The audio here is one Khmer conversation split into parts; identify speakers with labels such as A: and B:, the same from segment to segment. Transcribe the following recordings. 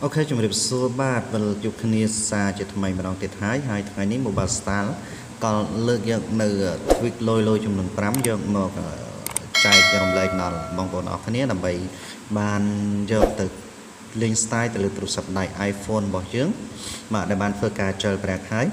A: Ok, chúng mình số ba và chụp hình xa chỉ thay mà đong tiệt hai ngày ní mobile style còn lựa chọn nơi tweak lôi chúng mình bám chọn một chạy trong lại nào mong còn ở cái này là bảy bàn chọn từ link style từ từ sập đại iPhone bỏ chướng mà để bàn phơi cả chơi bạc hai.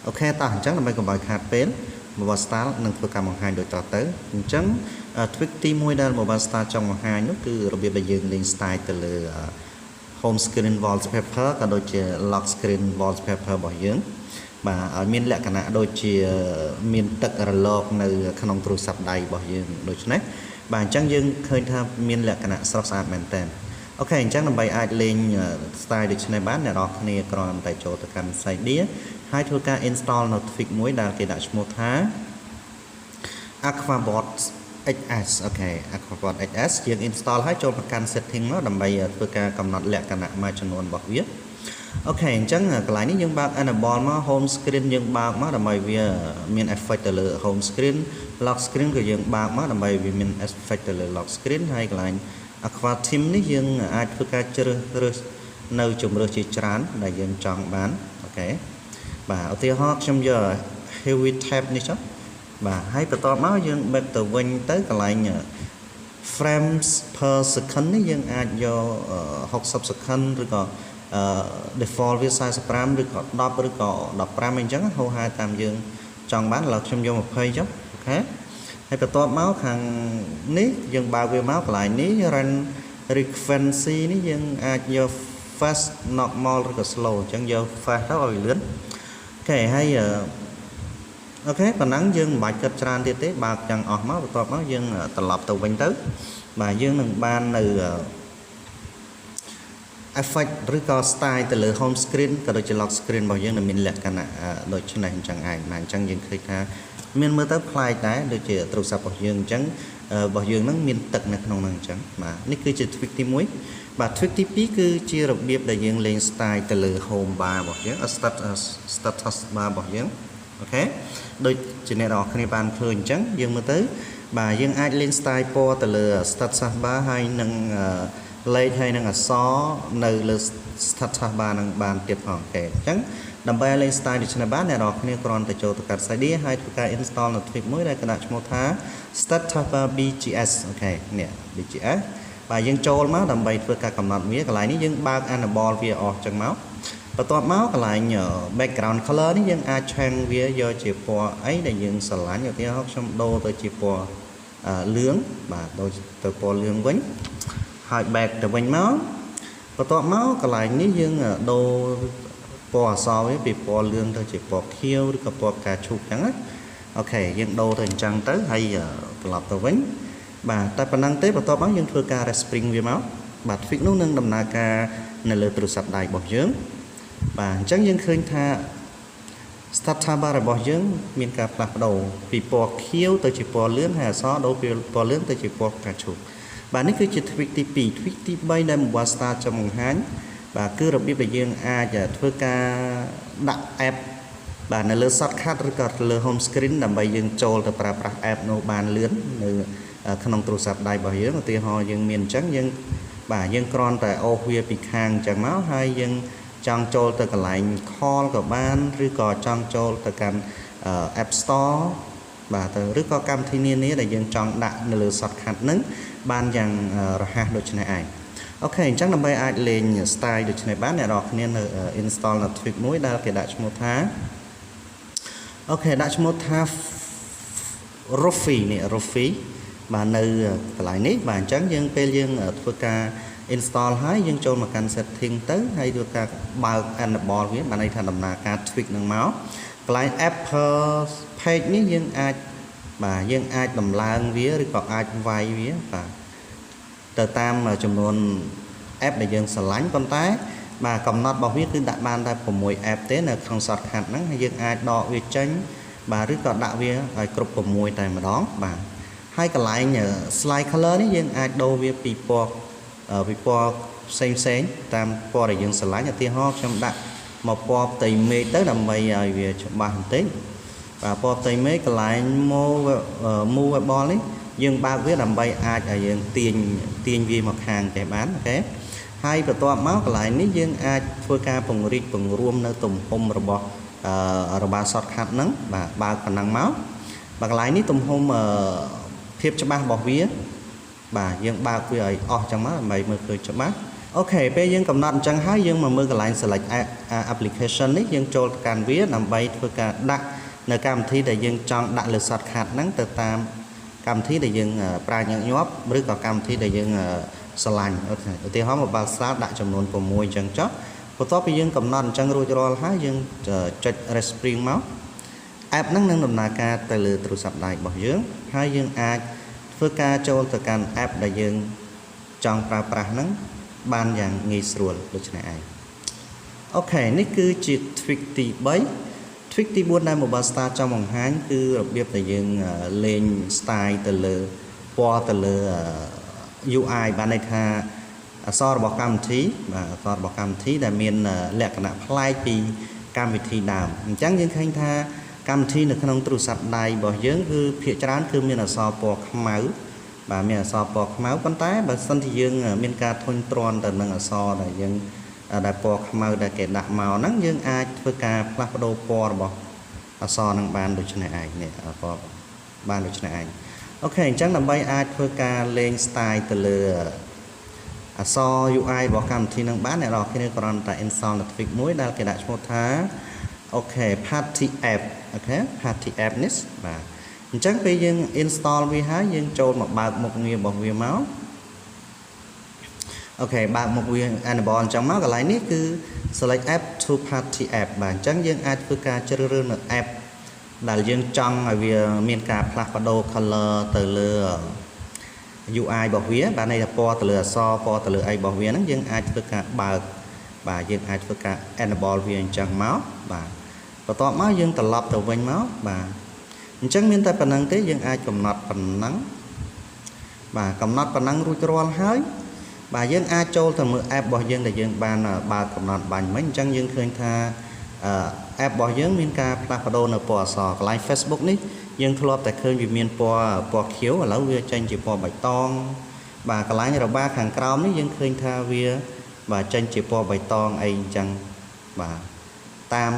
A: Ok, ta chắc là mấy con bài hạt pén mobile style nâng phơi cả một hai độiต่อtới chẳng tweak team môi đa mobile style trong một hai nó cứ đặc biệt là dừng link style từ home screen wallpaper ក៏ដូចជា lock screen wallpaper របស់យើងបាទឲ្យមានលក្ខណៈដូចជាមានទឹករលកនៅក្នុងទូរស័ព្ទដៃរបស់យើងដូច្នេះបាទអញ្ចឹងយើងឃើញថាមានលក្ខណៈស្រស់ស្អាតមែនតើអូខេអញ្ចឹងដើម្បីអាចលេង style ដូចនេះបានអ្នកនរគ្នាគ្រាន់តែចូលទៅកាន់ site នេះហើយធ្វើការ install នៅ tweak មួយដែលគេដាក់ឈ្មោះថា Aquabot XS អូខេ Checkr1n XS យើង install ហើយចូលប្រកាន់ setting មកដើម្បីធ្វើការកំណត់លក្ខណៈមួយចំនួនរបស់វាអូខេអញ្ចឹងកន្លែងនេះយើងបើក enable មក home screen យើងបើកមកដើម្បីវាមាន effect ទៅលើ home screen lock screen ក៏យើងបើកមកដើម្បីវាមាន effect ទៅលើ lock screen ហើយកន្លែង Aqua Theme នេះយើងអាចធ្វើការជ្រើសនៅជម្រើសជាច្រើនដែលយើងចង់បានអូខេបាទឧទាហរណ៍ខ្ញុំយក heavy tab នេះចុះបាទហើយបន្ទាប់មកយើងបិទទៅវិញទៅកន្លែង frames per second នេះយើងអាចយក60 second ឬក៏default វា45ឬក៏10ឬក៏15អញ្ចឹងហៅហៅតាមយើងចង់បានឥឡូវខ្ញុំយក20ចុះអូខេហើយបន្ទាប់មកខាងនេះយើងបើកវាមកកន្លែងនេះ run frequency នេះយើងអាចយក fast normal ឬក៏ slow អញ្ចឹងយក fast ទៅឲ្យលឿនអូខេហើយអូខេប៉ុណ្ណឹងយើងមិនបាច់គិតច្រើនទៀតទេបើកចឹងអស់មកបន្ទាប់មកយើងត្រឡប់ទៅវិញទៅបាទយើងនឹងបាននៅ effect ឬក៏ style ទៅលើ home screen ក៏ដូចជា lock screen របស់យើងនឹងមានលក្ខណៈដូចនេះអញ្ចឹងឯងបាទអញ្ចឹងយើងឃើញថាមានមើលទៅប្លែកដែរដូចជាទូរស័ព្ទរបស់យើងអញ្ចឹងរបស់យើងនឹងមានទឹកនៅក្នុងហ្នឹងអញ្ចឹងបាទនេះគឺជា tweak ទី1បាទ tweak ទី2គឺជារបៀបដែលយើងលេង style ទៅលើ home bar របស់យើង status bar របស់យើងអូខេដូចជាអ្នកនរគ្នាបានឃើញអញ្ចឹងយើងមើលទៅបាទយើងអាចលេង style ពណ៌ទៅលើ status bar ហើយនឹងលេខហើយនឹងអក្សរនៅលើ status bar នឹងបានទៀតផងអូខេអញ្ចឹងដើម្បីលេង style ដូចនេះបានអ្នកនរគ្នាគ្រាន់តែចូលទៅកាន់ site នេះហើយធ្វើការ install នៅ tweak មួយដែលគេដាក់ឈ្មោះថា status bar BGS អូខេនេះ BGS បាទយើងចូលមកដើម្បីធ្វើការកំណត់វាកន្លែងនេះយើងបើក enable វាអស់អញ្ចឹងមកបន្ទាប់មកកន្លែង background color នេះយើងអាចឆេងវាយកជាពណ៌អីដែលយើងស្រឡាញ់ឧទាហរណ៍ខ្ញុំដូរទៅជាពណ៌លឿងបាទដូរទៅពណ៌លឿងវិញហើយ back ទៅវិញមកបន្ទាប់មកកន្លែងនេះយើងដូរពណ៌អក្សរវាពីពណ៌លឿងទៅជាពណ៌ខៀវឬក៏ពណ៌ផ្កាឈូកអញ្ចឹងណាអូខេយើងដូរទៅអញ្ចឹងទៅហើយត្រឡប់ទៅវិញបាទតែប៉ុណ្ណឹងទេបន្ទាប់មកយើងធ្វើការ respring វាមកបាទ tweak នោះនឹងដំណើរការនៅលើទូរស័ព្ទដៃរបស់យើងបាទអញ្ចឹងយើងឃើញថា status bar របស់យើងមានការផ្លាស់ប្ដូរពីពណ៌ខៀវទៅជាពណ៌លឿងហើយអក្សរដូរពីពណ៌លឿងទៅជាពណ៌ផ្កាឈូកបាទនេះគឺជា tweak ទី2 tweak ទី3ដែល mobile style ចង់បង្ហាញបាទគឺរបៀបដែលយើងអាចធ្វើការដាក់ app បាទនៅលើ shortcut ឬក៏លើ home screen ដើម្បីយើងចូលទៅប្រើប្រាស់ app នោះបានលឿននៅក្នុងទូរស័ព្ទដៃរបស់យើងឧទាហរណ៍យើងមានអញ្ចឹងយើងបាទយើងគ្រាន់តែអូសវាពីខាងអញ្ចឹងមកហើយយើងចង់ចូលទៅកន្លែង call ក៏បានឬក៏ចង់ចូលទៅកាន់ App Store បាទទៅឬក៏កម្មវិធីនានាដែលយើងចង់ដាក់នៅលើ shortcut ហ្នឹងបានយ៉ាងរហ័សដូចនេះឯងអូខេអញ្ចឹងដើម្បីអាចលេង style ដូចនេះបានអ្នកនរគ្នានៅ install នៅ tweak មួយដែលគេដាក់ឈ្មោះថាអូខេដាក់ឈ្មោះថា Rofi នេះ Rofi បាទនៅកន្លែងនេះបាទអញ្ចឹងយើងពេលយើងធ្វើការinstall ហើយយើងចូលមកកាន់ setting ទៅហើយធ្វើការបើក enable វាបានន័យថាដំណើរការ tweak នឹងមកកន្លែង app per page នេះយើងអាចបាទយើងអាចដំឡើងវាឬក៏អាចវាយវាបាទទៅតាមចំនួន app ដែលយើងស្រឡាញ់ប៉ុន្តែបាទកំណត់របស់វាគឺដាក់បានតែ6 app ទេនៅក្នុង shortcut ហ្នឹងហើយយើងអាចដកវាចេញបាទឬក៏ដាក់វាឲ្យគ្រប់6តែម្ដងបាទហើយកន្លែង slide color នេះយើងអាចដូរវាពីពណ៌ផ្សេងតាមពណ៌ដែលយើងស្រឡាញ់ឧទាហរណ៍ខ្ញុំដាក់មកពណ៌ផ្ទៃមេឃទៅដើម្បីឲ្យវាច្បាស់បន្តិចបាទពណ៌ផ្ទៃមេឃកន្លែង movable នេះយើងបើកវាដើម្បីអាចឲ្យយើងទាញវាមកខាងចេះបានអូខេហ hai và toa máu lại ní dương ai phơi ca bằng rít bằng ruộng nơi tùng hôm rồi ba sọt hạt nắng và ba khả năng máu và lại ní tùng hôm thiệp cho ba bỏ vía bà dương ba quy ấy trong mắt mày mới cười cho bác ok bây giờ cầm nón chẳng hái dương mà mưa cái lại select application ấy dương cho can vía nằm bay phơi ca đặt nơi cam thi để dương chọn đặt lượt sọt hạt nắng từ tam cam thi để dương pra những nhóp mới có cam thi để dương slang thì họ một bao sát đại trong nón của môi chẳng chót của top bây giờ cầm nón chẳng rồi cho hái dương check respring máu app năng năng đồng ca từ lượt từ sập đại bảo dưỡng hai dương ai phơi ca cho từ can app để dương chọn pra pra nắng ban dạng nghi sửa được này okនេះគឺជា tweak ទី3 tweak ទី4ដែល mobile star ចង់បង្ហាញគឺរបៀបដែលយើងលេង style ទៅលើពណ៌ទៅលើ UI បានន័យថាអក្សររបស់កម្មវិធីបាទអក្សររបស់កម្មវិធីដែលមានលក្ខណៈប្លែកពីកម្មវិធីដើមអញ្ចឹងយើងឃើញថាកម្មវិធីនៅក្នុងទូរស័ព្ទដៃរបស់យើងគឺភាគច្រើនគឺមានអក្សរពណ៌ខ្មៅបាទមានអក្សរពណ៌ខ្មៅប៉ុន្តែបើសិនជាយើងមានការធុញទ្រាន់ទៅនឹងអក្សរដែលយើងដែលពណ៌ខ្មៅដែលគេដាក់មកហ្នឹងយើងអាចធ្វើការផ្លាស់ប្ដូរពណ៌របស់អក្សរនឹងបានដូចនេះឯងនេះពណ៌បានដូចនេះឯងអូខេអញ្ចឹងដើម្បីអាចធ្វើការលេង style ទៅលើអក្សរ UI របស់កម្មវិធីនឹងបានអ្នកនរគ្នាគ្រាន់តែ install Tweak មួយដែលគេដាក់ឈ្មោះថាអូខេ Party App អូខេ Party App នេះបាទអញ្ចឹងពេលយើង install វាហើយយើងចូលមកបើកមុខងាររបស់វាមកអូខេបើកមុខវា enable អញ្ចឹងមកកន្លែងនេះគឺ select app to party app បាទអញ្ចឹងយើងអាចធ្វើការជ្រើសរើសនៅ app ដែលយើងចង់ឲ្យវាមានការផ្លាស់ប្ដូរ color ទៅលើ UI របស់វាបាទន័យថាពណ៌ទៅលើអក្សរពណ៌ទៅលើអីរបស់វាហ្នឹងយើងអាចធ្វើការបើកបាទយើងអាចធ្វើការ enable វាអញ្ចឹងមកបាទបន្ទាប់មកយើងត្រឡប់ទៅវិញមកបាទអញ្ចឹងមានតែប៉ុណ្្នឹងទេយើងអាចកំណត់ប៉ុណ្ណឹងបាទកំណត់ប៉ុណ្ណឹងរួចរាល់ហើយបាទយើងអាចចូលទៅមើល app របស់យើងដែលយើងបានបើកកំណត់បាញ់មិញអញ្ចឹងយើងឃើញថា app របស់យើងមានការផ្លាស់ប្ដូរនៅពណ៌អក្សរកន្លែង Facebook នេះយើងធ្លាប់តែឃើញវាមានពណ៌ខៀវឥឡូវវាចេញជាពណ៌បៃតងបាទកន្លែងរបាខាងក្រោមនេះយើងឃើញថាវាបាទចេញជាពណ៌បៃតងអីអញ្ចឹងបាទតាម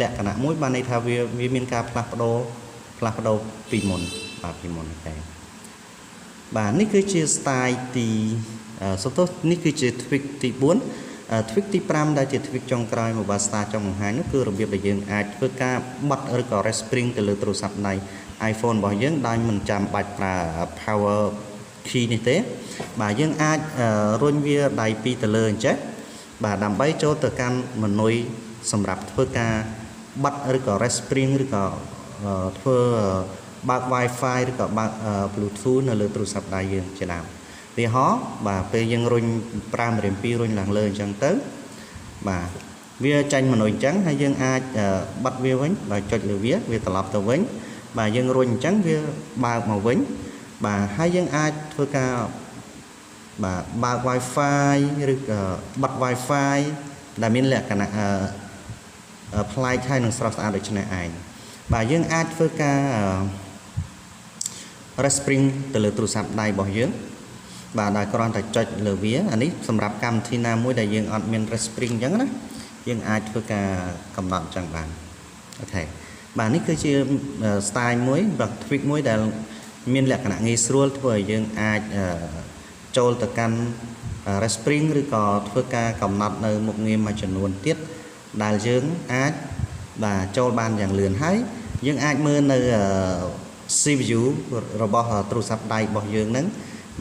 A: លក្ខណៈមួយបានន័យថាវាមានការផ្លាស់ប្ដូរពីមុនបាទពីមុនតែបាទនេះគឺជា style ទីសំទោសនេះគឺជា tweak ទី4 tweak ទី5ដែលជា tweak ចុងក្រោយ mobile star ចង់បង្ហាញនោះគឺរបៀបដែលយើងអាចធ្វើការបត់ឬក៏ respring ទៅលើទូរស័ព្ទដៃ iPhone របស់យើងដោយមិនចាំបាច់ប្រើ power key នេះទេបាទយើងអាចរុញវាដៃពីរទៅលើអញ្ចឹងបាទដើម្បីចូលទៅកាន់ menu សម្រាប់ធ្វើការបត់ឬក៏ respring ឬក៏ធ្វើបើក Wi-Fi ឬក៏បើក Bluetooth នៅលើទូរស័ព្ទដៃយើងជាដើមទីហោបាទពេលយើងរុញប្រើម្រាម2រុញឡើងលើអញ្ចឹងទៅបាទវាចាញ់មនុស្សអញ្ចឹងហើយយើងអាចបិទវាវិញដោយចុចលើវាត្រឡប់ទៅវិញបាទយើងរុញអញ្ចឹងវាបើកមកវិញបាទហើយយើងអាចធ្វើការបាទបើក Wi-Fi ឬក៏បិទ Wi-Fi ដែលមានលក្ខណៈប្លែកហើយនឹងស្រស់ស្អាតដូចនេះឯងបាទយើងអាចធ្វើការ respring ទៅលើទូរស័ព្ទដៃរបស់យើងបាទដែលគ្រាន់តែចុចលើវាអានេះសម្រាប់កម្មវិធីណាមួយដែលយើងអត់មាន respring អញ្ចឹងណាយើងអាចធ្វើការកំណត់អញ្ចឹងបានអូខេបាទនេះគឺជា style មួយបាទ tweak មួយដែលមានលក្ខណៈងាយស្រួលធ្វើឲ្យយើងអាចចូលទៅកាន់ respring ឬក៏ធ្វើការកំណត់នៅមុខងារមួយចំនួនទៀតដែលយើងអាចបាទចូលបានយ៉ាងលឿនហើយយើងអាចមើលនៅ CPU របស់ទូរស័ព្ទដៃរបស់យើងហ្នឹង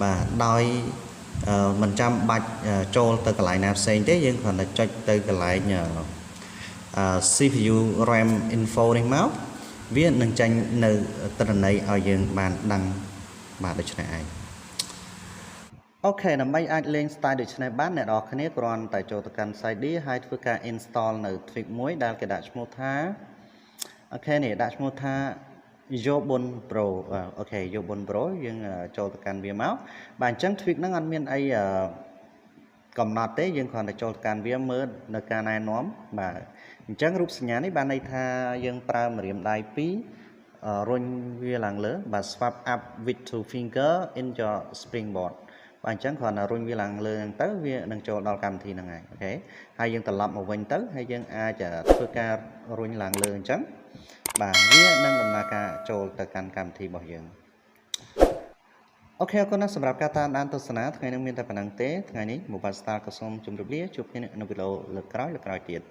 A: បាទដោយមិនចាំបាច់ចូលទៅកន្លែងណាផ្សេងទេយើងគ្រាន់តែចុចទៅកន្លែងCPU RAM info នេះមកវានឹងចេញនៅទិន្នន័យឲ្យយើងបានដឹងបាទដូច្នេះឯងអូខេដើម្បីអាចលេង style ដូចនេះបានអ្នកនរគ្នាគ្រាន់តែចូលទៅកាន់ site D ហើយធ្វើការ install នៅ tweak មួយដែលគេដាក់ឈ្មោះថាអូខេនេះដាក់ឈ្មោះថាCheckr1n Pro អូខេ Checkr1n Pro យើងចូលទៅកាន់វាមកបាទអញ្ចឹង tweak ហ្នឹងអត់មានអីកំណត់ទេយើងគ្រាន់តែចូលទៅកាន់វាមើលនៅការណែនាំបាទអញ្ចឹងរូបសញ្ញានេះបានន័យថាយើងប្រើម្រាមដៃពីររុញវាឡើងលើបាទ swap up with two finger in your springboard anh chẳng còn là rung vi làng lơ tới vi nâng cho đo cam thì này ok hai dân tập lập một vinh tới hay dân ai chả thưa ca rung làng lơ chẳng bà vi nâng đầm là ca cho từ can cam thì bảo dân ok con nó sắp đặt kata đan tôi sáng ngày nâng miền tây bản năng tế ngày ní một bài star có xong chung được biết chụp cái này nó bị lộ lực cái tiệt